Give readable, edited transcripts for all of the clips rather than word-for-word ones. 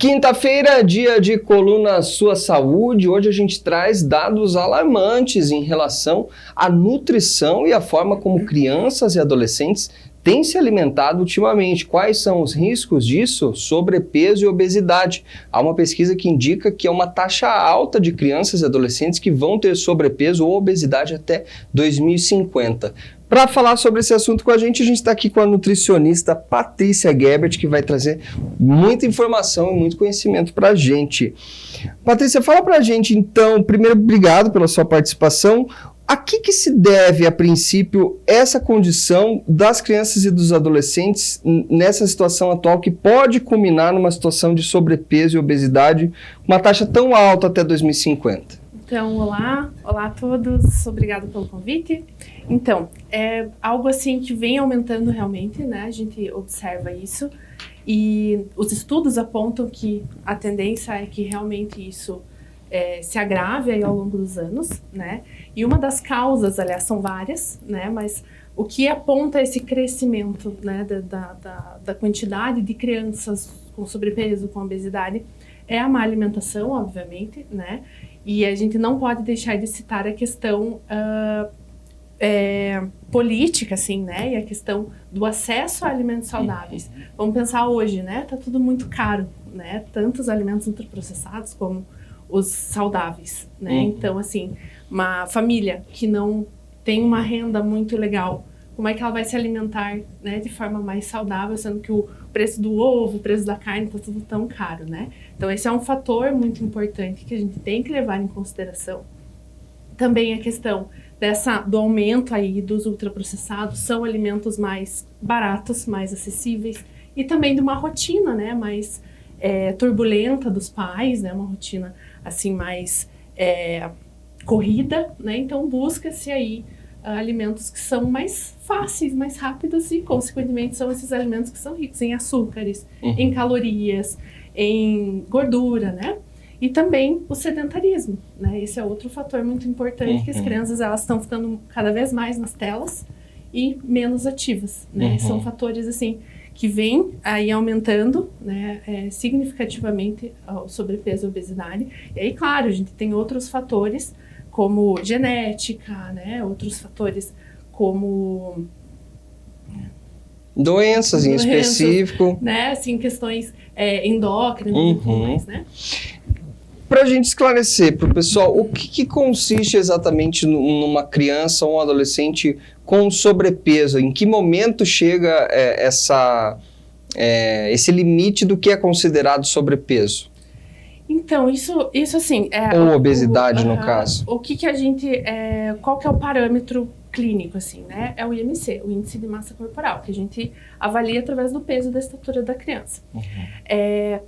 Quinta-feira, dia de coluna Sua Saúde. Hoje a gente traz dados alarmantes em relação à nutrição e a forma como crianças e adolescentes têm se alimentado ultimamente. Quais são os riscos disso? Sobrepeso e obesidade. Há uma pesquisa que indica que é uma taxa alta de crianças e adolescentes que vão ter sobrepeso ou obesidade até 2050. Para falar sobre esse assunto com a gente está aqui com a nutricionista Patrícia Gebert, que vai trazer muita informação e muito conhecimento para a gente. Patrícia, fala para a gente então, primeiro, obrigado pela sua participação. A que se deve, a princípio, essa condição das crianças e dos adolescentes nessa situação atual que pode culminar numa situação de sobrepeso e obesidade, uma taxa tão alta até 2050? Então, olá a todos, obrigado pelo convite. Então, é algo assim que vem aumentando realmente, né? A gente observa isso e os estudos apontam que a tendência é que realmente isso se agrave aí ao longo dos anos, né? E uma das causas, aliás, são várias, né? Mas o que aponta esse crescimento, né, da quantidade de crianças com sobrepeso, com obesidade, é a má alimentação, obviamente, né? E a gente não pode deixar de citar a questão política, assim, né? E a questão do acesso a alimentos saudáveis. Vamos pensar hoje, né? Tá tudo muito caro, né? Tanto os alimentos ultraprocessados como os saudáveis, né? Então, assim, uma família que não tem uma renda muito legal, como é que ela vai se alimentar, né, de forma mais saudável, sendo que o preço do ovo, o preço da carne tá tudo tão caro, né? Então, esse é um fator muito importante que a gente tem que levar em consideração. Também a questão do aumento aí dos ultraprocessados, são alimentos mais baratos, mais acessíveis, e também de uma rotina, né, mais turbulenta dos pais, né, uma rotina assim mais corrida, né? Então busca-se aí alimentos que são mais fáceis, mais rápidos e, consequentemente, são esses alimentos que são ricos em açúcares, em calorias, em gordura, né? E também o sedentarismo, né? Esse é outro fator muito importante, que as crianças elas estão ficando cada vez mais nas telas e menos ativas, né? São fatores, assim, que vêm aí aumentando, né, significativamente o sobrepeso e a obesidade. E aí, claro, a gente tem outros fatores, como genética, né, outros fatores como doenças em específico, né, assim, questões endócrinas e tudo mais, né? Para a gente esclarecer para o pessoal, o que consiste exatamente numa criança ou um adolescente com sobrepeso? Em que momento chega esse limite do que é considerado sobrepeso? Então, isso assim... ou obesidade, no caso. O que a gente... qual que é o parâmetro clínico, assim, né? É o IMC, o Índice de Massa Corporal, que a gente avalia através do peso e da estatura da criança.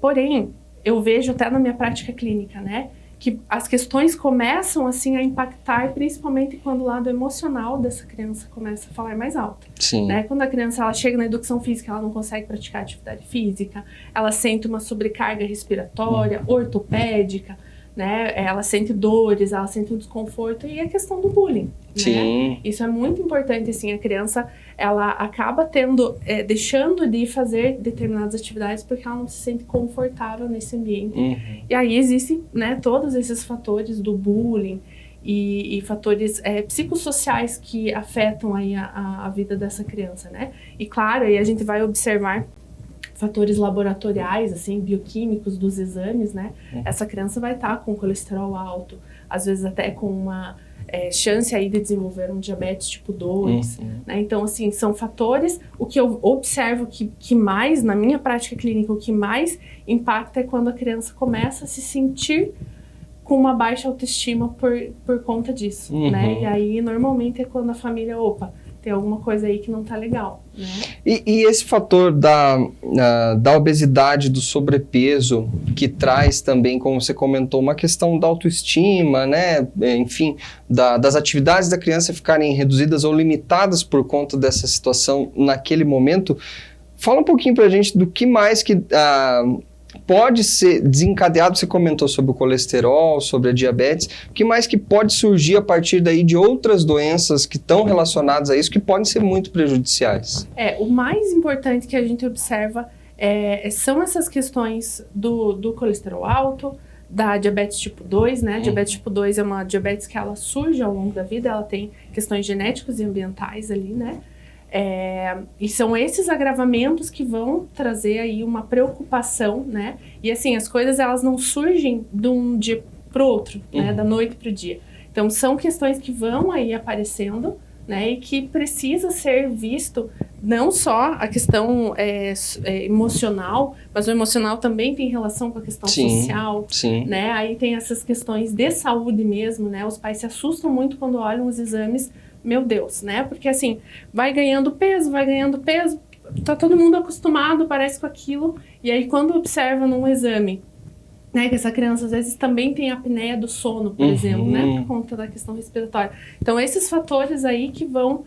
Porém, eu vejo até na minha prática clínica, né, que as questões começam, assim, a impactar, principalmente quando o lado emocional dessa criança começa a falar mais alto. Sim. Né? Quando a criança ela chega na educação física, ela não consegue praticar atividade física, ela sente uma sobrecarga respiratória, ortopédica, né? Ela sente dores, ela sente um desconforto, e a questão do bullying. Sim. Né? Isso é muito importante, assim, a criança, ela acaba deixando de fazer determinadas atividades porque ela não se sente confortável nesse ambiente. E aí existem, né, todos esses fatores do bullying e fatores psicossociais que afetam aí a vida dessa criança, né? E claro, aí a gente vai observar fatores laboratoriais, assim, bioquímicos dos exames, né? Essa criança vai estar com colesterol alto, às vezes até com uma chance aí de desenvolver um diabetes tipo 2, né? Então, assim, são fatores. O que eu observo que mais, na minha prática clínica, o que mais impacta é quando a criança começa a se sentir com uma baixa autoestima por conta disso, né? E aí, normalmente, é quando a família, tem alguma coisa aí que não tá legal, né? E esse fator da obesidade, do sobrepeso, que traz também, como você comentou, uma questão da autoestima, né? Enfim, das atividades da criança ficarem reduzidas ou limitadas por conta dessa situação naquele momento. Fala um pouquinho pra gente do que mais que pode ser desencadeado. Você comentou sobre o colesterol, sobre a diabetes. O que mais que pode surgir a partir daí de outras doenças que estão relacionadas a isso, que podem ser muito prejudiciais? O mais importante que a gente observa são essas questões do colesterol alto, da diabetes tipo 2, né? Diabetes tipo 2 é uma diabetes que ela surge ao longo da vida, ela tem questões genéticas e ambientais ali, né? E são esses agravamentos que vão trazer aí uma preocupação, né? E assim, as coisas elas não surgem de um dia para o outro, né? Da noite para o dia. Então, são questões que vão aí aparecendo, né? E que precisa ser visto não só a questão emocional, mas o emocional também tem relação com a questão social, né? Aí tem essas questões de saúde mesmo, né? Os pais se assustam muito quando olham os exames, meu Deus, né? Porque assim, vai ganhando peso, tá todo mundo acostumado, parece com aquilo, e aí quando observa num exame, né, que essa criança às vezes também tem apneia do sono, por exemplo, né, por conta da questão respiratória. Então, esses fatores aí que vão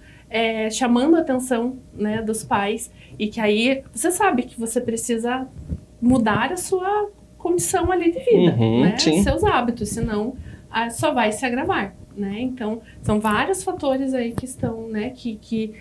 chamando a atenção, né, dos pais, e que aí você sabe que você precisa mudar a sua condição ali de vida, né, seus hábitos, senão só vai se agravar, né. Então, são vários fatores aí que estão, né, que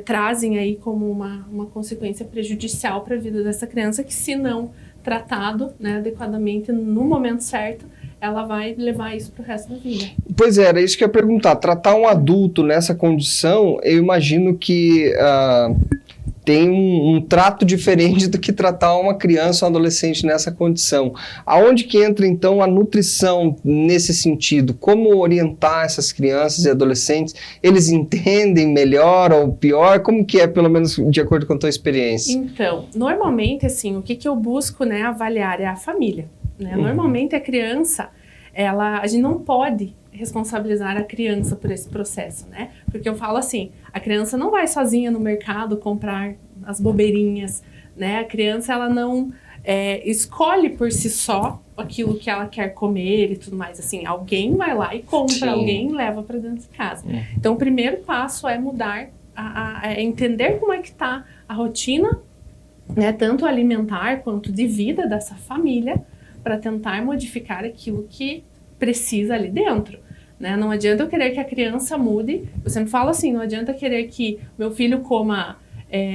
trazem aí como uma consequência prejudicial para a vida dessa criança, que se não tratado, né, adequadamente no momento certo, ela vai levar isso para o resto da vida. Pois é, era isso que eu ia perguntar. Tratar um adulto nessa condição, eu imagino que tem um trato diferente do que tratar uma criança ou um adolescente nessa condição. Aonde que entra, então, a nutrição nesse sentido? Como orientar essas crianças e adolescentes? Eles entendem melhor ou pior? Como que é, pelo menos, de acordo com a tua experiência? Então, normalmente, assim, o que eu busco, né, avaliar é a família, né? Normalmente, a criança, a gente não pode responsabilizar a criança por esse processo, né? Porque eu falo assim, a criança não vai sozinha no mercado comprar as bobeirinhas, né? A criança, ela não escolhe por si só aquilo que ela quer comer e tudo mais, assim, alguém vai lá e compra, alguém leva para dentro de casa. Então, o primeiro passo é mudar, entender como é que tá a rotina, né? Tanto alimentar quanto de vida dessa família, para tentar modificar aquilo que precisa ali dentro, né? Não adianta eu querer que a criança mude. Eu sempre falo assim, não adianta querer que meu filho coma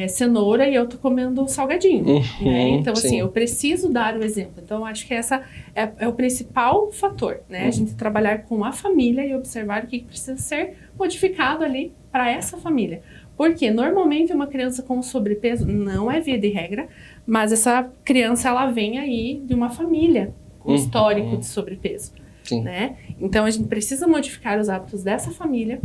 cenoura e eu tô comendo salgadinho, né? Então, assim, eu preciso dar o exemplo. Então, eu acho que essa é o principal fator, né? A gente trabalhar com a família e observar o que precisa ser modificado ali para essa família. Porque, normalmente, uma criança com sobrepeso, não é via de regra, mas essa criança, ela vem aí de uma família com histórico de sobrepeso. Né? Então, a gente precisa modificar os hábitos dessa família.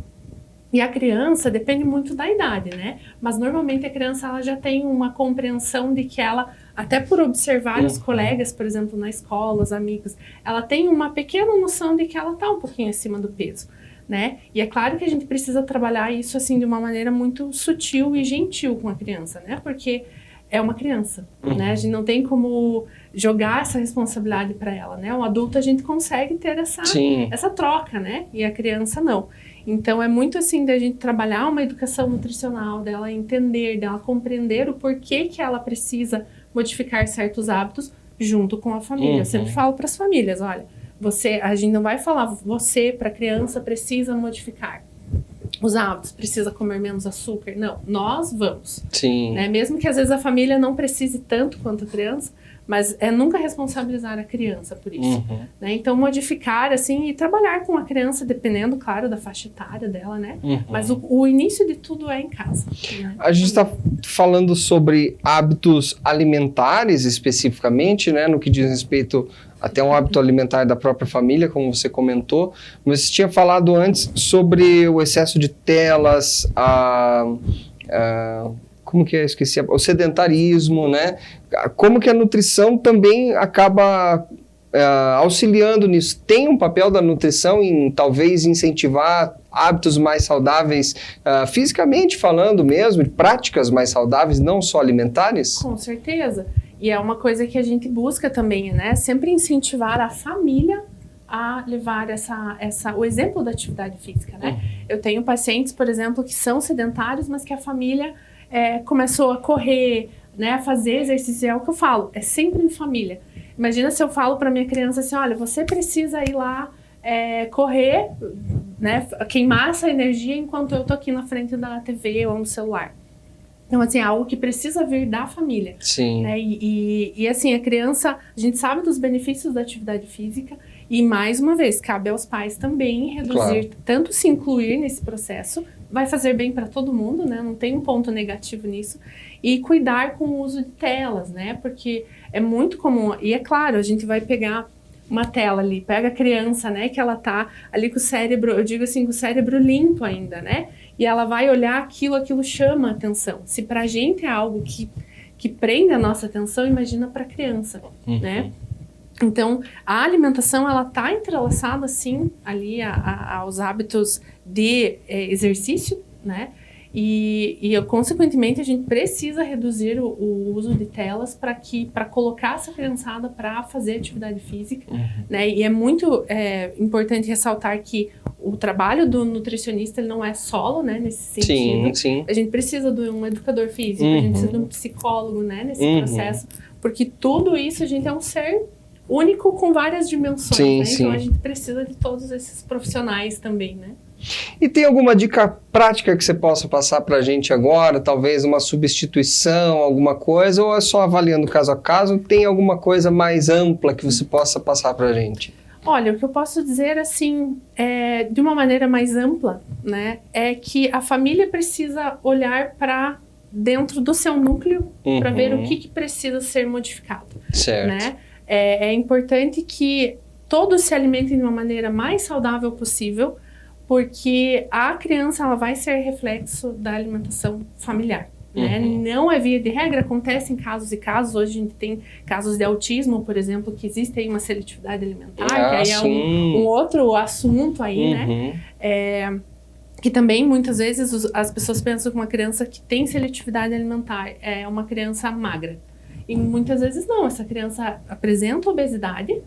E a criança depende muito da idade, né? Mas, normalmente, a criança ela já tem uma compreensão de que ela, até por observar os colegas, por exemplo, na escola, os amigos, ela tem uma pequena noção de que ela está um pouquinho acima do peso, né? E é claro que a gente precisa trabalhar isso, assim, de uma maneira muito sutil e gentil com a criança, né? Porque é uma criança, né? A gente não tem como jogar essa responsabilidade para ela, né? O adulto a gente consegue ter essa troca, né? E a criança não. Então é muito assim da gente trabalhar uma educação nutricional, dela entender, dela compreender o porquê que ela precisa modificar certos hábitos junto com a família. Eu sempre falo para as famílias, olha, a gente não vai falar, você para a criança precisa modificar os hábitos, precisa comer menos açúcar. Não, nós vamos. Né? Mesmo que às vezes a família não precise tanto quanto a criança, mas nunca responsabilizar a criança por isso. Né? Então, modificar, assim, e trabalhar com a criança, dependendo, claro, da faixa etária dela, né? Mas o início de tudo é em casa. Né? A gente está falando sobre hábitos alimentares, especificamente, né? No que diz respeito até um hábito alimentar da própria família, como você comentou, mas você tinha falado antes sobre o excesso de telas, como que é? Esqueci. O sedentarismo, né? Como que a nutrição também acaba auxiliando nisso? Tem um papel da nutrição em talvez incentivar hábitos mais saudáveis, fisicamente falando mesmo, práticas mais saudáveis, não só alimentares? Com certeza. E é uma coisa que a gente busca também, né? Sempre incentivar a família a levar o exemplo da atividade física, né? Eu tenho pacientes, por exemplo, que são sedentários, mas que a família começou a correr, né? A fazer exercício. É o que eu falo, é sempre em família. Imagina se eu falo para minha criança assim, olha, você precisa ir lá correr, né? Queimar essa energia enquanto eu tô aqui na frente da TV ou no celular. Então, assim, é algo que precisa vir da família. Sim. Né? E assim, a criança, a gente sabe dos benefícios da atividade física e, mais uma vez, cabe aos pais também reduzir, tanto se incluir nesse processo, vai fazer bem para todo mundo, né? Não tem um ponto negativo nisso. E cuidar com o uso de telas, né? Porque é muito comum, e é claro, a gente vai pegar uma tela ali, pega a criança, né? Que ela tá ali com o cérebro, eu digo assim, com o cérebro limpo ainda, né? E ela vai olhar aquilo chama a atenção. Se pra gente é algo que prende a nossa atenção, imagina pra criança, né? Então, a alimentação, ela tá entrelaçada, sim, ali aos hábitos de exercício, né? E consequentemente, a gente precisa reduzir o uso de telas para colocar essa criançada para fazer atividade física, né? E é muito importante ressaltar que o trabalho do nutricionista, ele não é solo, né, nesse sentido. Sim. A gente precisa de um educador físico, a gente precisa de um psicólogo, né, nesse processo, porque tudo isso, a gente é um ser único com várias dimensões, né? Então a gente precisa de todos esses profissionais também, né? E tem alguma dica prática que você possa passar para a gente agora? Talvez uma substituição, alguma coisa? Ou é só avaliando caso a caso? Tem alguma coisa mais ampla que você possa passar para a gente? Olha, o que eu posso dizer, assim, de uma maneira mais ampla, né? É que a família precisa olhar para dentro do seu núcleo para ver o que precisa ser modificado. Certo. Né? É importante que todos se alimentem de uma maneira mais saudável possível, porque a criança, ela vai ser reflexo da alimentação familiar, né? Não é via de regra, acontece em casos e casos. Hoje a gente tem casos de autismo, por exemplo, que existe aí uma seletividade alimentar, que aí é um outro assunto aí, né? Que também, muitas vezes, as pessoas pensam que uma criança que tem seletividade alimentar é uma criança magra. E muitas vezes não, essa criança apresenta obesidade,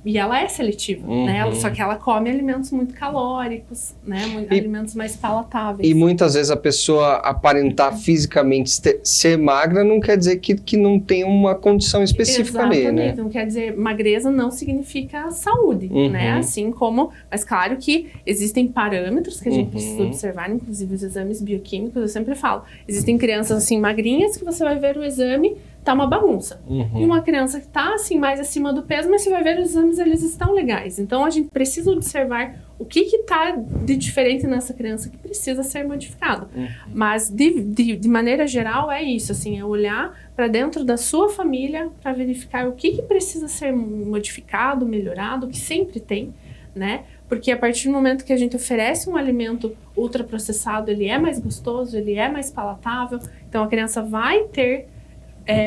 e ela é seletiva, né? Só que ela come alimentos muito calóricos, né? Alimentos mais palatáveis. E muitas vezes a pessoa aparentar fisicamente ser magra não quer dizer que não tem uma condição específica ali, né? Exatamente, não quer dizer, magreza não significa saúde, né? Assim como, mas claro que existem parâmetros que a gente precisa observar, inclusive os exames bioquímicos, eu sempre falo. Existem crianças assim magrinhas que você vai ver o exame, tá uma bagunça. E uma criança que tá assim mais acima do peso, mas você vai ver os exames, eles estão legais. Então a gente precisa observar o que tá de diferente nessa criança que precisa ser modificado. Mas de maneira geral é isso, assim, é olhar para dentro da sua família para verificar o que precisa ser modificado, melhorado, que sempre tem, né? Porque a partir do momento que a gente oferece um alimento ultraprocessado, ele é mais gostoso, ele é mais palatável, então a criança vai ter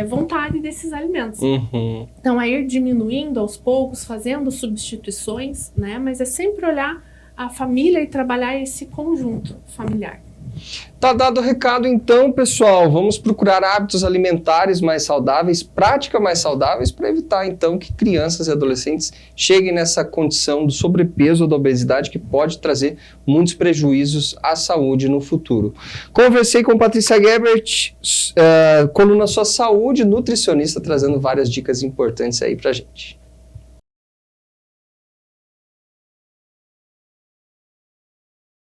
vontade desses alimentos. Então, é ir diminuindo aos poucos, fazendo substituições, né? Mas é sempre olhar a família e trabalhar esse conjunto familiar. Tá dado o recado então, pessoal. Vamos procurar hábitos alimentares mais saudáveis, práticas mais saudáveis, para evitar então que crianças e adolescentes cheguem nessa condição do sobrepeso ou da obesidade que pode trazer muitos prejuízos à saúde no futuro. Conversei com Patrícia Gebert, coluna Sua Saúde, nutricionista, trazendo várias dicas importantes aí pra gente.